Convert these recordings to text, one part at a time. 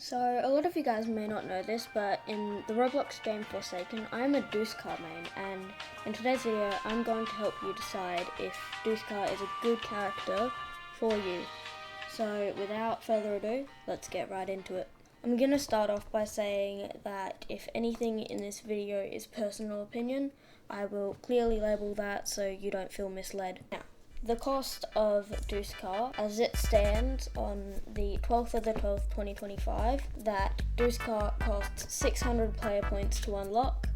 So a lot of you guys may not know this, but in the Roblox game Forsaken, I'm a Dusekkar main, and in today's video I'm going to help you decide if Dusekkar is a good character for you. So without further ado, let's get right into it. I'm going to start off by saying that if anything in this video is personal opinion, I will clearly label that so you don't feel misled. Now, the cost of Dusekkar, as it stands on the 12th of the 12th, 2025, that Dusekkar costs 600 player points to unlock.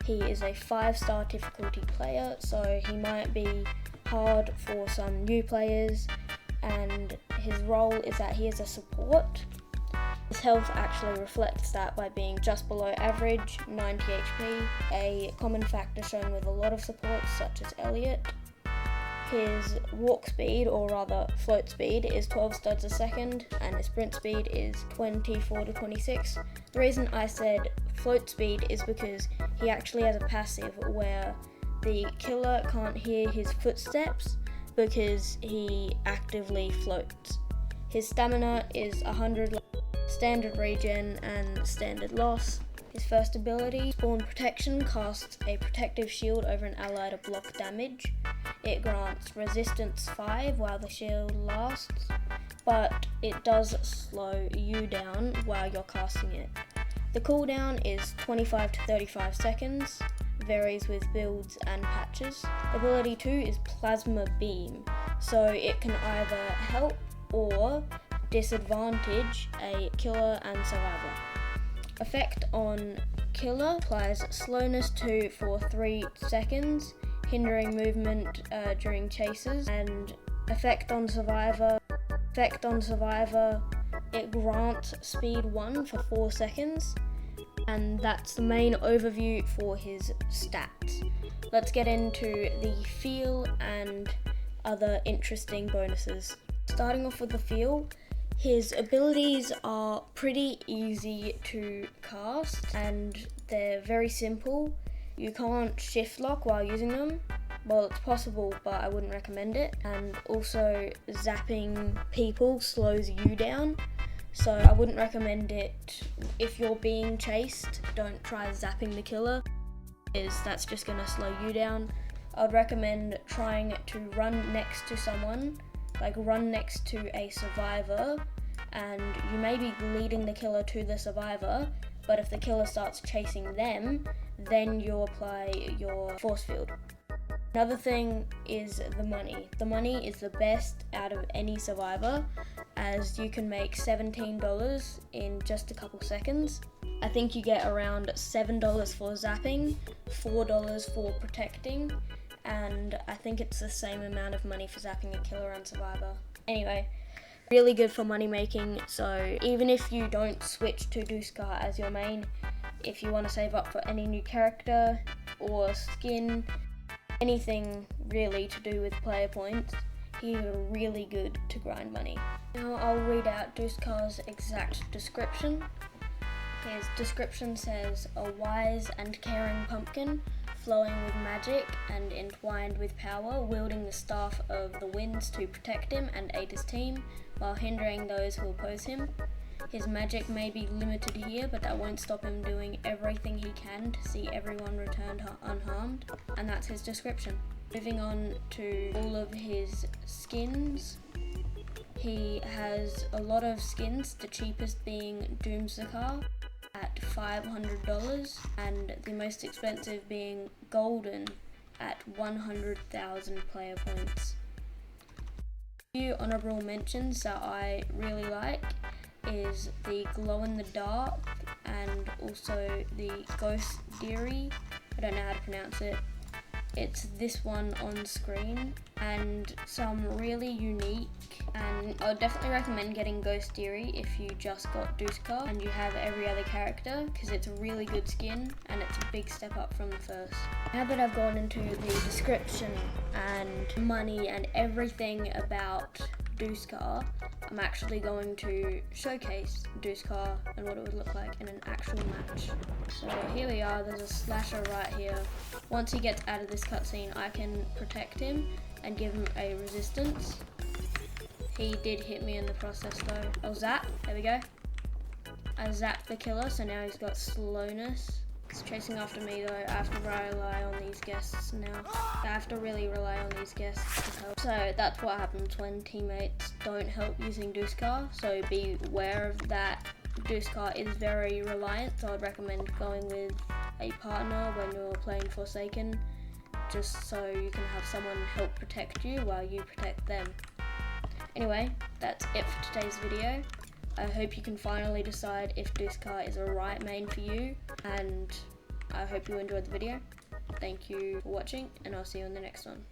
He is a 5-star difficulty player, so he might be hard for some new players, and his role is that he is a support. His health actually reflects that by being just below average, 90 HP, a common factor shown with a lot of supports such as Elliot. His walk speed, or rather float speed, is 12 studs a second, and his sprint speed is 24 to 26. The reason I said float speed is because he actually has a passive where the killer can't hear his footsteps because he actively floats. His stamina is 100, standard regen and standard loss. His first ability, Spawn Protection, casts a protective shield over an ally to block damage. It grants resistance 5 while the shield lasts, but it does slow you down while you're casting it. The cooldown is 25 to 35 seconds, varies with builds and patches. Ability 2 is Plasma Beam, so it can either help or disadvantage a killer and survivor. Effect on killer applies slowness 2 for 3 seconds, hindering movement during chases, and effect on survivor, it grants speed 1 for 4 seconds, and that's the main overview for his stats. Let's get into the feel and other interesting bonuses. Starting off with the feel, his abilities are pretty easy to cast and they're very simple. You can't shift lock while using them. Well, it's possible, but I wouldn't recommend it. And also, zapping people slows you down, so I wouldn't recommend it. If you're being chased, don't try zapping the killer, because that's just gonna slow you down. I'd recommend trying to run next to someone, like run next to a survivor, and you may be leading the killer to the survivor, but if the killer starts chasing them, then you apply your force field. Another thing is the money. The money is the best out of any survivor, as you can make $17 in just a couple seconds. I think you get around $7 for zapping, $4 for protecting, and I think it's the same amount of money for zapping a killer and survivor. Anyway, really good for money making, so even if you don't switch to Dusekkar as your main, if you want to save up for any new character or skin, anything really to do with player points, he's really good to grind money. Now I'll read out Dusekkar's exact description. His description says, a wise and caring pumpkin, flowing with magic and entwined with power, wielding the staff of the winds to protect him and aid his team, while hindering those who oppose him. His magic may be limited here, but that won't stop him doing everything he can to see everyone returned unharmed, and that's his description. Moving on to all of his skins. He has a lot of skins, the cheapest being Dusekkar at $500, and the most expensive being Golden at 100,000 player points. A few honourable mentions that I really like is the glow in the dark and also the ghost deary. I don't know how to pronounce it. It's this one on screen, and some really unique, and I would definitely recommend getting Ghost Deary if you just got Dusekkar and you have every other character, because it's a really good skin and it's a big step up from the first. Now that I've gone into the description and money and everything about Dusekkar, I'm actually going to showcase Dusekkar and what it would look like in an actual match. So here we are, there's a slasher right here. Once he gets out of this cutscene, I can protect him and give him a resistance. He did hit me in the process though. Oh, zap, there we go. I zapped the killer, so now he's got slowness. He's chasing after me though. I have to rely on these guests now. I have to really rely on these guests to help. So that's what happens when teammates don't help using Dusekkar. So be aware of that. Dusekkar is very reliant, so I'd recommend going with a partner when you're playing Forsaken, just so you can have someone help protect you while you protect them. Anyway, that's it for today's video. I hope you can finally decide if Dusekkar is a right main for you, and I hope you enjoyed the video. Thank you for watching, and I'll see you in the next one.